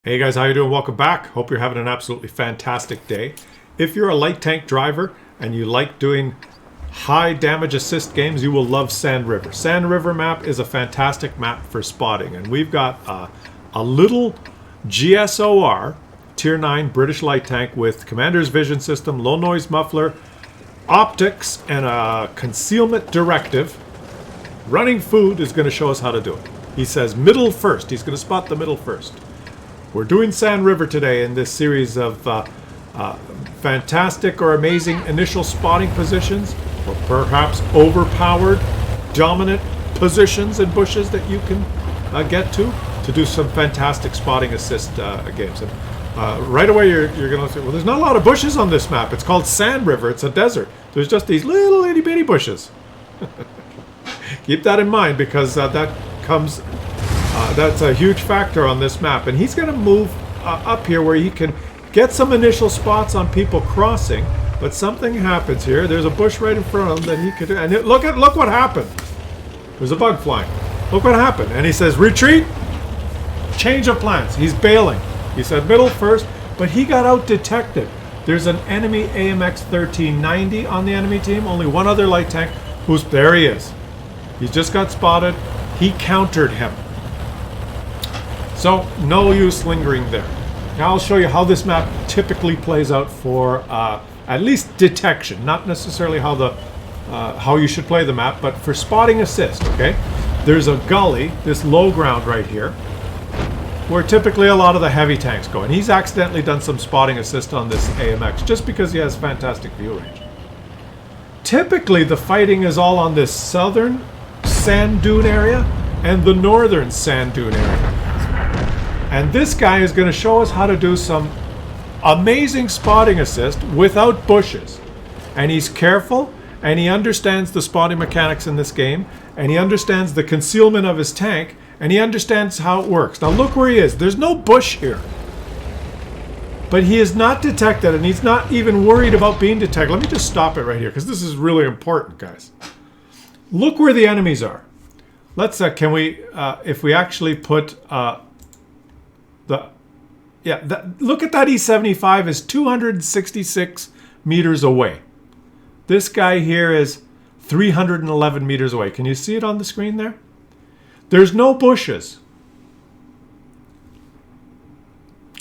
Hey guys, how you doing? Welcome back. Hope you're having an absolutely fantastic day. If you're a light tank driver and you like doing high damage assist games, you will love Sand River. Sand River map is a fantastic map for spotting, and we've got a little GSOR Tier 9 British light tank with commander's vision system, low noise muffler, optics, and a concealment directive. Running food is going to show us how to do it. He says middle first. He's going to spot the middle first. We're doing Sand River today in this series of fantastic or amazing initial spotting positions, or perhaps overpowered, dominant positions in bushes that you can get to do some fantastic spotting assist games. And right away you're going to say, well, there's not a lot of bushes on this map. It's called Sand River. It's a desert. There's just these little itty bitty bushes. Keep that in mind, because that's a huge factor on this map. And he's going to move up here where he can get some initial spots on people crossing, but something happens here. There's a bush right in front of him that he could, and look what happened. There's a bug flying. Look what happened. And he says retreat, change of plans. He's bailing. He said middle first, but he got out detected. There's an enemy AMX 1390 on the enemy team, only one other light tank there he is. He just got spotted. He countered him. So, no use lingering there. Now I'll show you how this map typically plays out for at least detection, not necessarily how you should play the map, but for spotting assist, okay? There's a gully, this low ground right here, where typically a lot of the heavy tanks go. And he's accidentally done some spotting assist on this AMX just because he has fantastic view range. Typically, the fighting is all on this southern sand dune area and the northern sand dune area. And this guy is going to show us how to do some amazing spotting assist without bushes. And he's careful, and he understands the spotting mechanics in this game, and he understands the concealment of his tank, and he understands how it works. Now look where he is. There's no bush here. But he is not detected, and he's not even worried about being detected. Let me just stop it right here, because this is really important, guys. Look where the enemies are. Let's, if we actually put... look at that E75 is 266 meters away. This guy here is 311 meters away. Can you see it on the screen there? There's no bushes.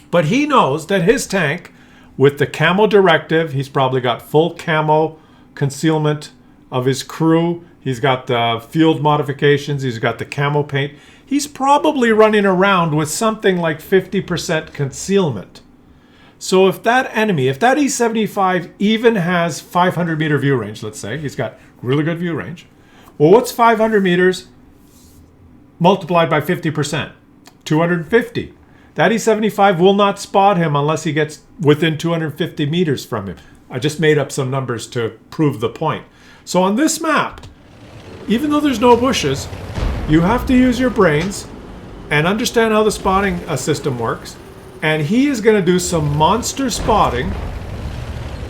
But he knows that his tank, with the camo directive, he's probably got full camo concealment of his crew. He's got the field modifications. He's got the camo paint. He's probably running around with something like 50% concealment. So if that E75 even has 500 meter view range, let's say, he's got really good view range. Well, what's 500 meters multiplied by 50%? 250. That E75 will not spot him unless he gets within 250 meters from him. I just made up some numbers to prove the point. So on this map, even though there's no bushes, you have to use your brains and understand how the spotting system works. And he is going to do some monster spotting.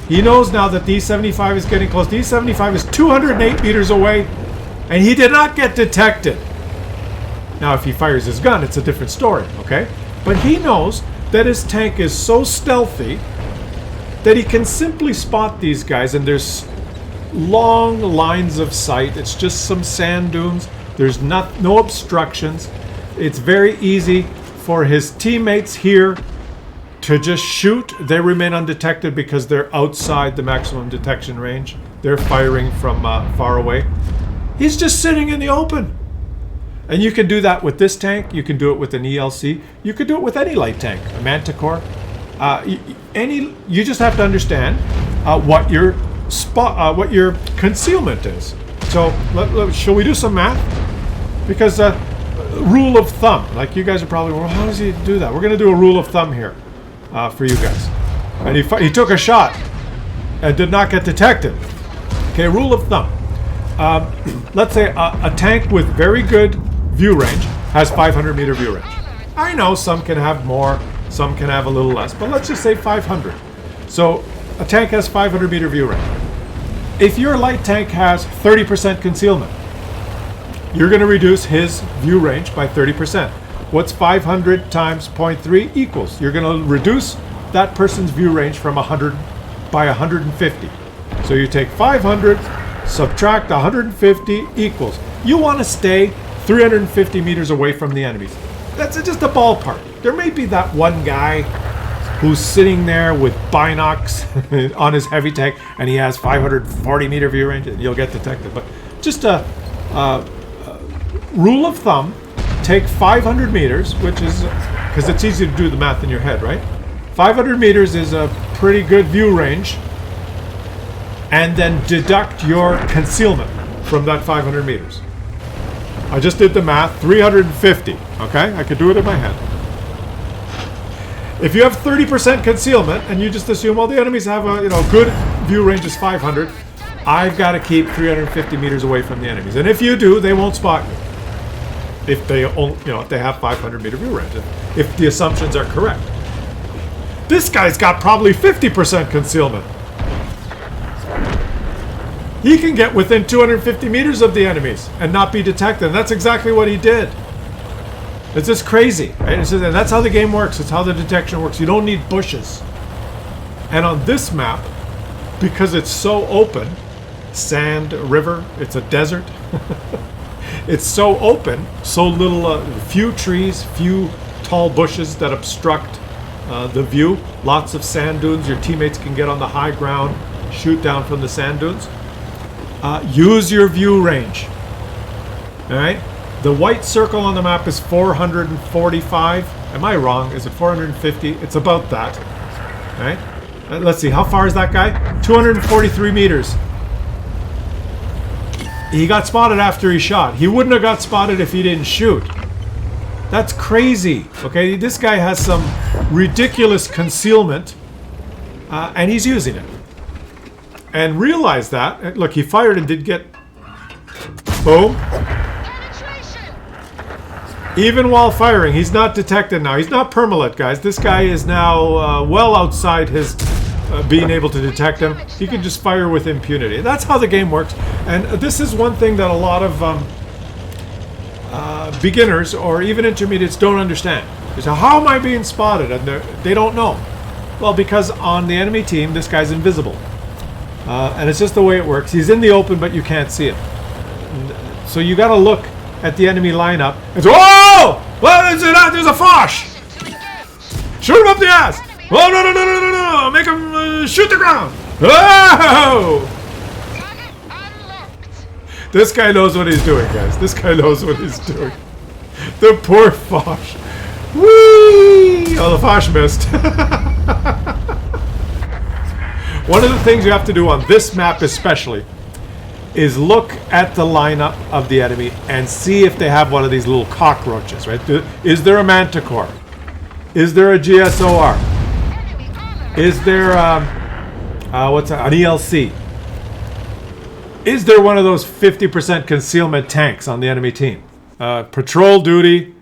He knows now that D75 is getting close. D75 is 208 meters away, and he did not get detected. Now, if he fires his gun, it's a different story, okay? But he knows that his tank is so stealthy that he can simply spot these guys, and there's long lines of sight. It's just some sand dunes. There's no obstructions. It's very easy for his teammates here to just shoot. They remain undetected because they're outside the maximum detection range. They're firing from far away. He's just sitting in the open. And you can do that with this tank. You can do it with an ELC. You could do it with any light tank, a Manticore. You just have to understand what your concealment is. So shall we do some math? Because rule of thumb, like you guys are probably, well, how does he do that? We're going to do a rule of thumb here for you guys. And he took a shot and did not get detected. Okay, rule of thumb. Let's say a tank with very good view range has 500 meter view range. I know some can have more, some can have a little less, but let's just say 500. So a tank has 500 meter view range. If your light tank has 30% concealment, you're going to reduce his view range by 30%. What's 500 times 0.3 equals? You're going to reduce that person's view range from 100 by 150. So you take 500, subtract 150 equals. You want to stay 350 meters away from the enemies. That's just a ballpark. There may be that one guy who's sitting there with binocs on his heavy tank and he has 540 meter view range and you'll get detected. But just a rule of thumb, take 500 meters, which is, because it's easy to do the math in your head, right? 500 meters is a pretty good view range, and then deduct your concealment from that 500 meters. I just did the math, 350, okay? I could do it in my head. If you have 30% concealment and you just assume, well, the enemies have a good view range is 500, I've got to keep 350 meters away from the enemies. And if you do, they won't spot you. If they if they have 500 meter view range, if the assumptions are correct. This guy's got probably 50% concealment. He can get within 250 meters of the enemies and not be detected. And that's exactly what he did. It's just crazy, right? And that's how the game works. It's how the detection works. You don't need bushes. And on this map, because it's so open, sand, river, it's a desert. It's so open, so little, few trees, few tall bushes that obstruct the view. Lots of sand dunes. Your teammates can get on the high ground, shoot down from the sand dunes. Use your view range. All right. The white circle on the map is 445. Am I wrong? Is it 450? It's about that. All right. Let's see. How far is that guy? 243 meters. He got spotted after he shot. He wouldn't have got spotted if he didn't shoot. That's crazy. Okay, this guy has some ridiculous concealment, and he's using it. And realize that. Look, he fired and did get... Boom. Even while firing, he's not detected now. He's not permalit, guys. This guy is now well outside his being able to detect him. He can just fire with impunity. That's how the game works. And this is one thing that a lot of beginners or even intermediates don't understand. They say, how am I being spotted? And they don't know. Well, because on the enemy team, this guy's invisible. And it's just the way it works. He's in the open, but you can't see him. So you got to look at the enemy lineup and say, whoa! What is it? There's a Foch! Shoot him up the ass! Oh, no, no, no, no, no, no! Make him shoot the ground! Oh! This guy knows what he's doing, guys. This guy knows what he's doing. The poor Foch. Whee! Oh, the Foch missed. One of the things you have to do on this map especially is look at the lineup of the enemy and see if they have one of these little cockroaches, right? Is there a Manticore? Is there a GSOR? Is there an ELC? Is there one of those 50% concealment tanks on the enemy team? Patrol duty.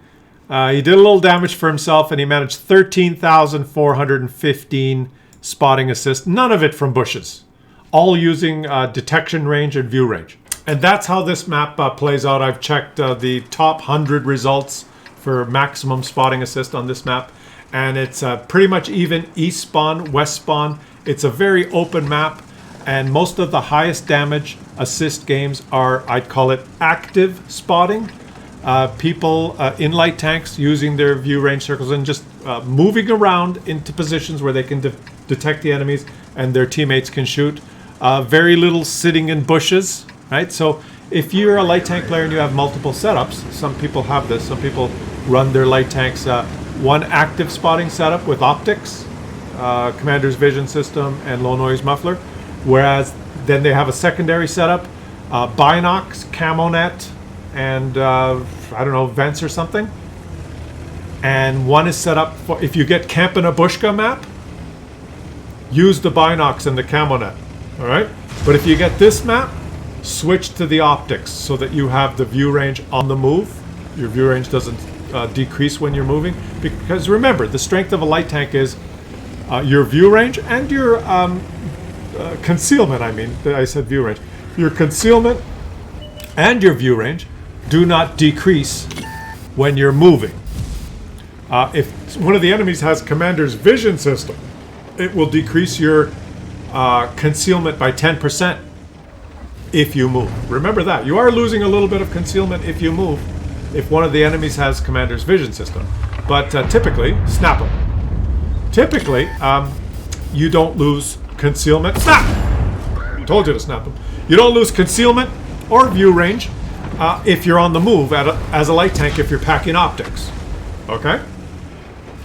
He did a little damage for himself and he managed 13,415 spotting assists. None of it from bushes. All using detection range and view range. And that's how this map plays out. I've checked the top 100 results for maximum spotting assist on this map. And it's pretty much even east spawn, west spawn. It's a very open map. And most of the highest damage assist games are, I'd call it active spotting. People in light tanks using their view range circles and just moving around into positions where they can detect the enemies and their teammates can shoot. Very little sitting in bushes, right? So if you're a light tank player and you have multiple setups, some people have this, some people run their light tanks one active spotting setup with optics, commander's vision system, and low noise muffler, whereas then they have a secondary setup, binocs, camo net, and I don't know, vents or something. And one is set up for, if you get Camp in a Bushka map, use the binocs and the camo net. All right, but if you get this map, switch to the optics so that you have the view range on the move. Your view range doesn't decrease when you're moving, because remember, the strength of a light tank is your view range and your concealment. I said view range. Your concealment and your view range do not decrease when you're moving. If one of the enemies has commander's vision system, it will decrease your concealment by 10% if you move. Remember that. You are losing a little bit of concealment if you move, if one of the enemies has commander's vision system. But typically, snap them. Typically, you don't lose concealment. Snap! Told you to snap them. You don't lose concealment or view range if you're on the move as a light tank if you're packing optics. Okay?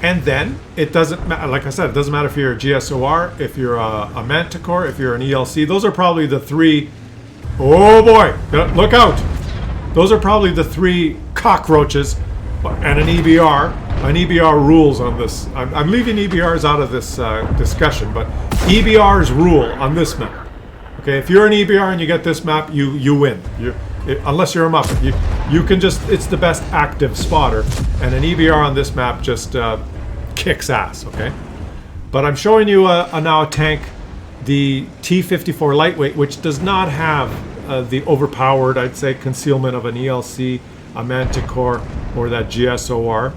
And then, it doesn't matter, like I said, it doesn't matter if you're a GSOR, if you're a Manticore, if you're an ELC. Those are probably the three... Oh boy! Look out! Those are probably the three cockroaches and an EBR. An EBR rules on this. I'm leaving EBRs out of this discussion, but EBRs rule on this map. Okay, if you're an EBR and you get this map, you win. Unless you're a Muppet. You can just... It's the best active spotter, and an EBR on this map just... kicks ass, okay? But I'm showing you now a tank, the T-54 lightweight, which does not have the overpowered, I'd say, concealment of an ELC, a Manticore, or that GSOR.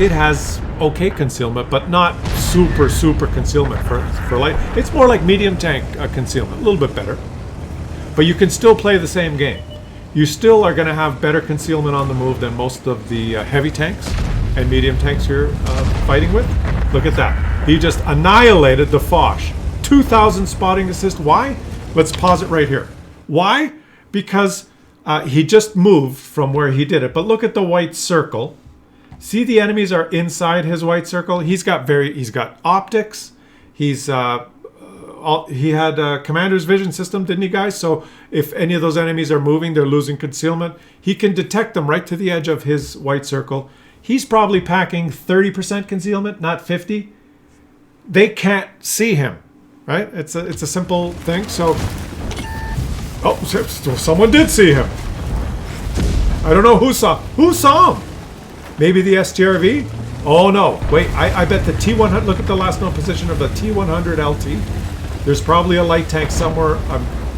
It has okay concealment, but not super concealment for light. It's more like medium tank concealment, a little bit better. But you can still play the same game. You still are going to have better concealment on the move than most of the heavy tanks and medium tanks you're fighting with. Look at that. He just annihilated the Foch. 2,000 spotting assist. Why? Let's pause it right here. Why? Because he just moved from where he did it. But look at the white circle. See, the enemies are inside his white circle. He's got optics. He had commander's vision system, didn't he, guys? So if any of those enemies are moving, they're losing concealment. He can detect them right to the edge of his white circle. He's probably packing 30% concealment, not 50. They can't see him, right? It's a simple thing. So, oh, someone did see him. I don't know who saw him. Maybe the STRV? Oh no! Wait, I bet the T100. Look at the last known position of the T100 LT. There's probably a light tank somewhere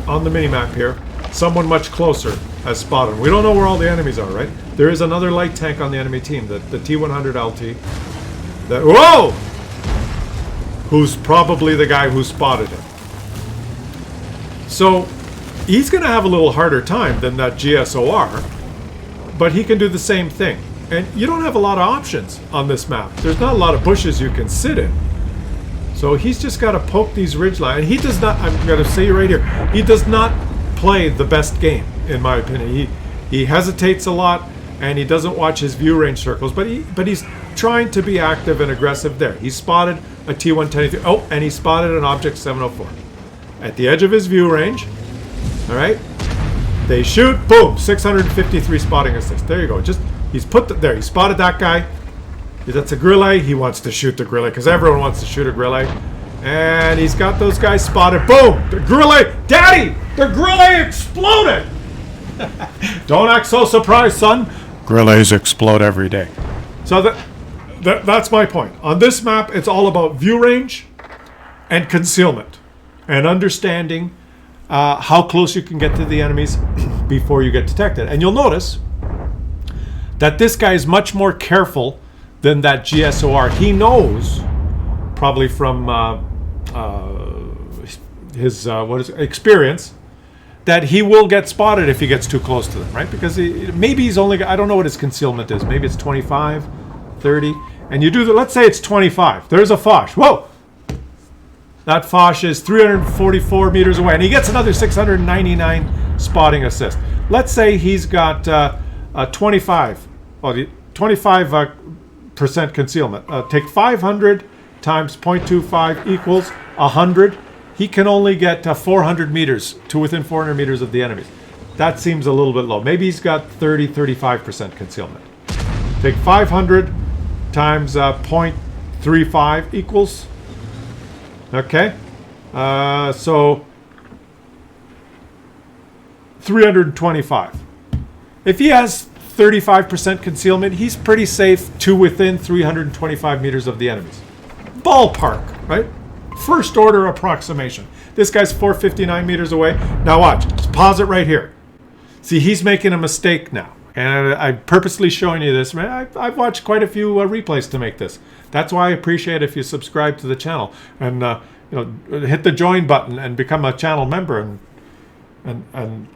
on the minimap here. Someone much closer has spotted him. We don't know where all the enemies are, right? There is another light tank on the enemy team, the T100 LT. Whoa! Who's probably the guy who spotted him. So, he's going to have a little harder time than that GSOR, but he can do the same thing. And you don't have a lot of options on this map. There's not a lot of bushes you can sit in. So he's just got to poke these ridge lines. And he does not, I'm going to say right here, he does not play the best game, in my opinion. He hesitates a lot, and he doesn't watch his view range circles, but he's trying to be active and aggressive there. He spotted a T110. Oh, and he spotted an Object 704 at the edge of his view range. All right, they shoot. Boom! 653 spotting assist. There you go. He's put there. He spotted that guy. That's a grille. He wants to shoot the grille because everyone wants to shoot a grille. And he's got those guys spotted. Boom! The grille, Daddy! The grille exploded. Don't act so surprised, son. Grilles explode every day. So that's my point. On this map, it's all about view range and concealment and understanding how close you can get to the enemies before you get detected. And you'll notice that this guy is much more careful than that GSOR. He knows, probably from his experience, that he will get spotted if he gets too close to them, right? Because maybe he's only, I don't know what his concealment is. Maybe it's 25, 30. And you do, let's say it's 25. There's a Foch. Whoa! That Foch is 344 meters away. And he gets another 699 spotting assist. Let's say he's got 25% concealment. Take 500 times 0.25 equals 100. He can only get 400 meters to within 400 meters of the enemies. That seems a little bit low. Maybe he's got 35% concealment. Take 500 times 0.35 equals, okay, so 325. If he has 35% concealment, he's pretty safe to within 325 meters of the enemies. Ballpark, right? First order approximation. This guy's 459 meters away. Now watch. Let's pause it right here. See, he's making a mistake now. And I'm purposely showing you this. I've watched quite a few replays to make this. That's why I appreciate if you subscribe to the channel and hit the join button and become a channel member and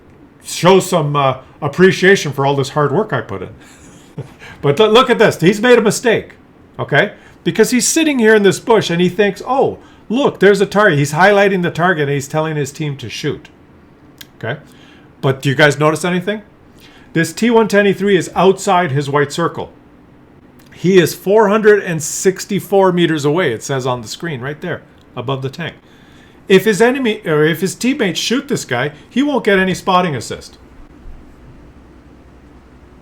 show some appreciation for all this hard work I put in. But look at this. He's made a mistake, okay? Because he's sitting here in this bush and he thinks, oh, look, there's a target. He's highlighting the target and he's telling his team to shoot, okay? But do you guys notice anything? This T-110E3 is outside his white circle. He is 464 meters away, it says on the screen right there above the tank. If his enemy or if his teammates shoot this guy, he won't get any spotting assist.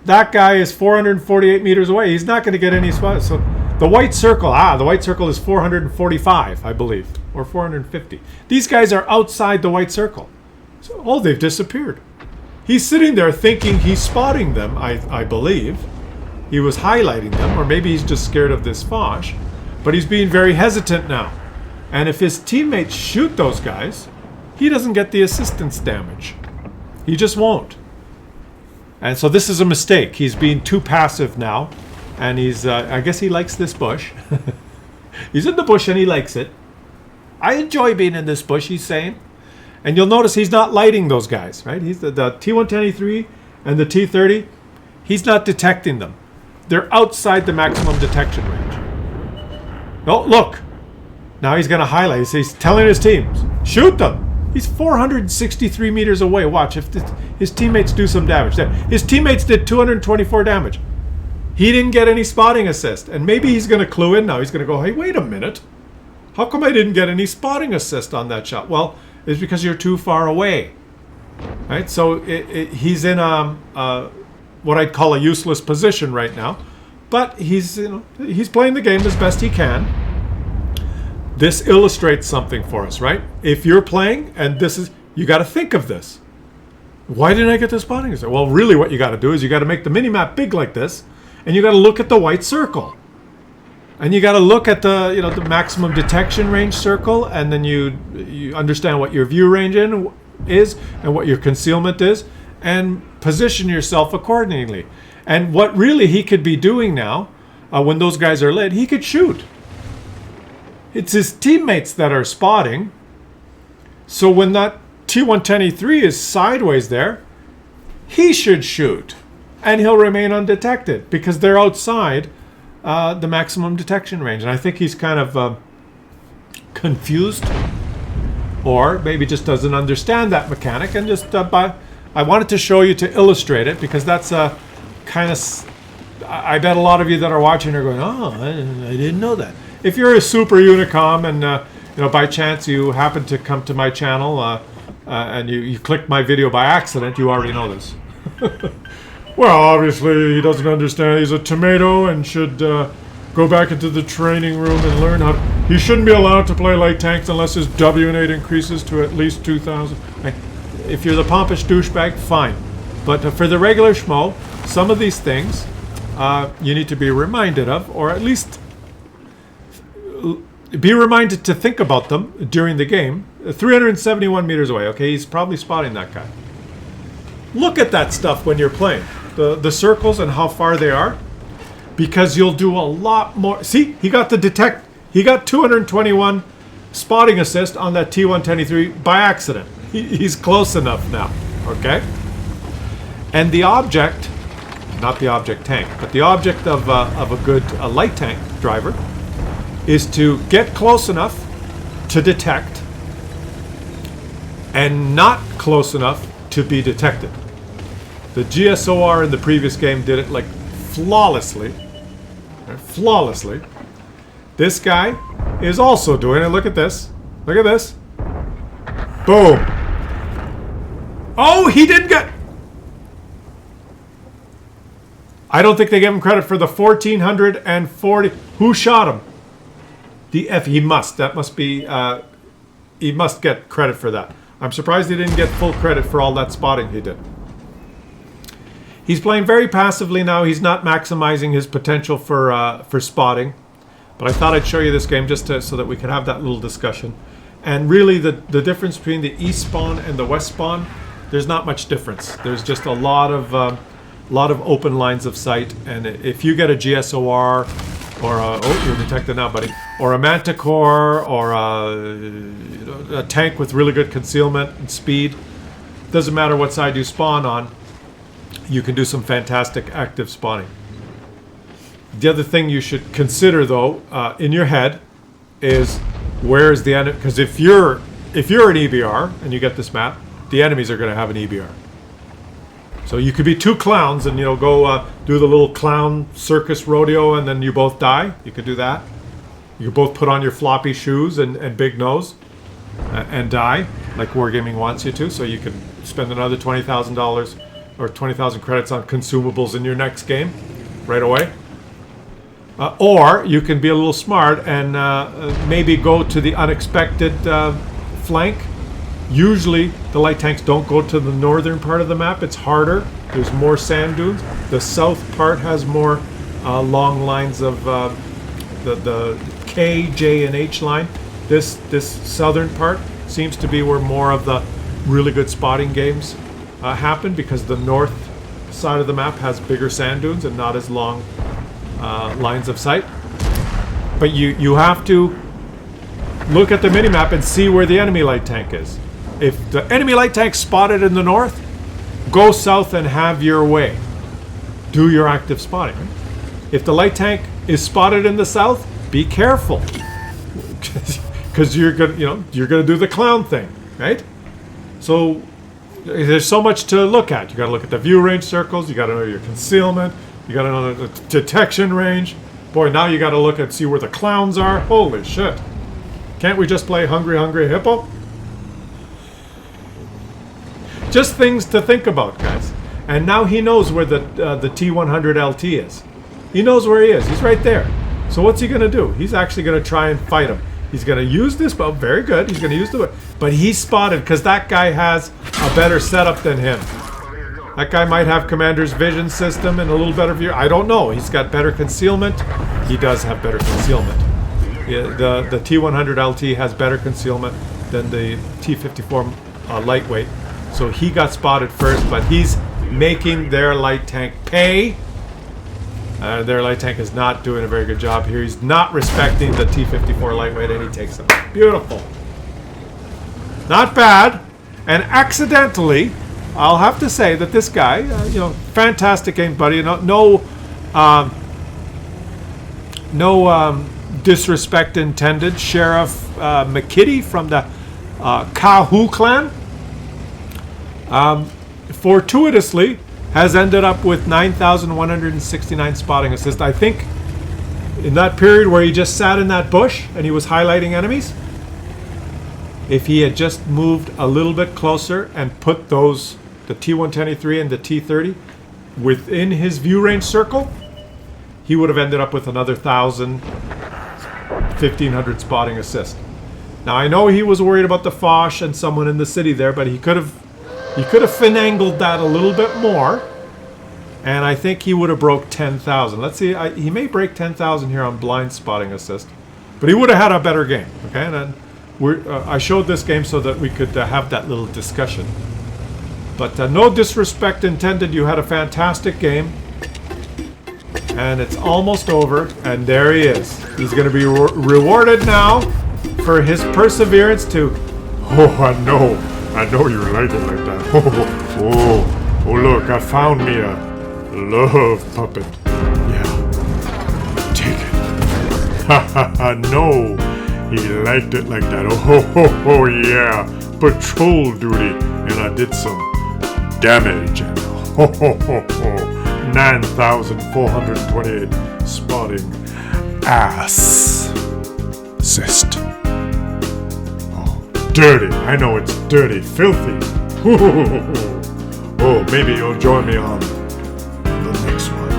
That guy is 448 meters away. He's not going to get any spot. So the white circle, the white circle is 445, I believe, or 450. These guys are outside the white circle. So, oh, they've disappeared. He's sitting there thinking he's spotting them, I believe. He was highlighting them, or maybe he's just scared of this Foch. But he's being very hesitant now. And if his teammates shoot those guys, he doesn't get the assistance damage. He just won't. And so this is a mistake. He's being too passive now. And he's, I guess he likes this bush. He's in the bush and he likes it. I enjoy being in this bush, he's saying. And you'll notice he's not lighting those guys, right? He's the T-110E3 and the T-30. He's not detecting them. They're outside the maximum detection range. Oh, look. Now he's going to highlight. He's telling his teams, shoot them. He's 463 meters away. Watch if his teammates do some damage. His teammates did 224 damage. He didn't get any spotting assist. And maybe he's going to clue in now. He's going to go, hey, wait a minute. How come I didn't get any spotting assist on that shot? Well, it's because you're too far away. Right? So he's in what I'd call a useless position right now. But he's playing the game as best he can. This illustrates something for us, right? If you're playing and you got to think of this. Why didn't I get the spotting assist? Well, really what you got to do is you got to make the mini-map big like this, and you got to look at the white circle. And you got to look at the maximum detection range circle, and then you understand what your view range is and what your concealment is, and position yourself accordingly. And what really he could be doing now, when those guys are lit, he could shoot. It's his teammates that are spotting. So when that T-110E3 is sideways there, he should shoot. And he'll remain undetected because they're outside the maximum detection range. And I think he's kind of confused, or maybe just doesn't understand that mechanic. And just I wanted to show you to illustrate it, because that's a kind of, I bet a lot of you that are watching are going, oh, I didn't know that. If you're a super Unicom and by chance you happen to come to my channel and you clicked my video by accident, you already know this. Well, obviously he doesn't understand. He's a tomato and should go back into the training room and learn how to... He shouldn't be allowed to play light tanks unless his W-Nate increases to at least 2,000. If you're the pompous douchebag, fine. But for the regular schmo, some of these things you need to be reminded of, or at least be reminded to think about them during the game. 371 meters away. Okay, he's probably spotting that guy. Look at that stuff when you're playing. The circles and how far they are. Because you'll do a lot more. See, he got 221 spotting assist on that T-110E3 by accident. He's close enough now. Okay? And the object, not the object tank, but the object of a good light tank driver is to get close enough to detect and not close enough to be detected. The GSOR in the previous game did it like flawlessly. Right? Flawlessly. This guy is also doing it. Look at this. Look at this. Boom. Oh, he didn't get... I don't think they give him credit for the 1,440. Who shot him? He must. That must be... he must get credit for that. I'm surprised he didn't get full credit for all that spotting he did. He's playing very passively now. He's not maximizing his potential for spotting. But I thought I'd show you this game just so that we could have that little discussion. And really, the difference between the east spawn and the west spawn, there's not much difference. There's just a lot of a lot of open lines of sight. And if you get a GSOR or you're detected now, buddy, or a Manticore or a tank with really good concealment and speed, doesn't matter what side you spawn on, you can do some fantastic active spawning. The other thing you should consider, though, in your head, is where's the enemy? Because if you're an EBR and you get this map, the enemies are going to have an EBR. So you could be two clowns and go do the little clown circus rodeo, and then you both die. You could do that. You could both put on your floppy shoes and big nose and die, like Wargaming wants you to. So you can spend another $20,000 or 20,000 credits on consumables in your next game right away. Or you can be a little smart and maybe go to the unexpected flank. Usually the light tanks don't go to the northern part of the map. It's harder. There's more sand dunes. The south part has more long lines of the K, J, and H line. This southern part seems to be where more of the really good spotting games happen, because the north side of the map has bigger sand dunes and not as long lines of sight. But you have to look at the minimap and see where the enemy light tank is. If the enemy light tank's spotted in the north, go south and have your way. Do your active spotting. Right? If the light tank is spotted in the south, be careful, because you're gonna do the clown thing, right? So there's so much to look at. You got to look at the view range circles. You got to know your concealment. You got to know the detection range. Boy, now you got to look and see where the clowns are. Holy shit! Can't we just play Hungry Hungry Hippo? Just things to think about, guys. And now he knows where the T100 LT is. He knows where he is. He's right there. So what's he going to do? He's actually going to try and fight him. He's going to use this bow. Very good. He's going to use the bow. But he's spotted because that guy has a better setup than him. That guy might have Commander's vision system and a little better view. I don't know. He's got better concealment. He does have better concealment. Yeah, the T100 LT has better concealment than the T54 lightweight. So he got spotted first, but he's making their light tank pay. Their light tank is not doing a very good job here. He's not respecting the T54 lightweight, and he takes them. Beautiful. Not bad. And accidentally, I'll have to say that this guy, fantastic game, buddy. No disrespect intended. Sheriff McKitty from the Kahu clan, fortuitously has ended up with 9,169 spotting assists. I think in that period where he just sat in that bush and he was highlighting enemies, if he had just moved a little bit closer and put the T123 and the T30 within his view range circle, he would have ended up with another 1,000, 1,500 spotting assist. Now I know he was worried about the Foch and someone in the city there, but he could have finagled that a little bit more, and I think he would have broke 10,000. Let's see, he may break 10,000 here on blind spotting assist, but he would have had a better game. Okay, and then I showed this game so that we could have that little discussion. But no disrespect intended. You had a fantastic game, and it's almost over. And there he is. He's going to be rewarded now for his perseverance to. Oh, I know you like it like that. Oh, look, I found me a love puppet. Yeah, take it. Ha, no, he liked it like that. Oh, yeah, patrol duty, and I did some damage. And 9,428 spotting assist. Dirty. I know it's dirty. Filthy. Oh, maybe you'll join me on the next one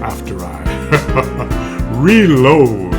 after I reload.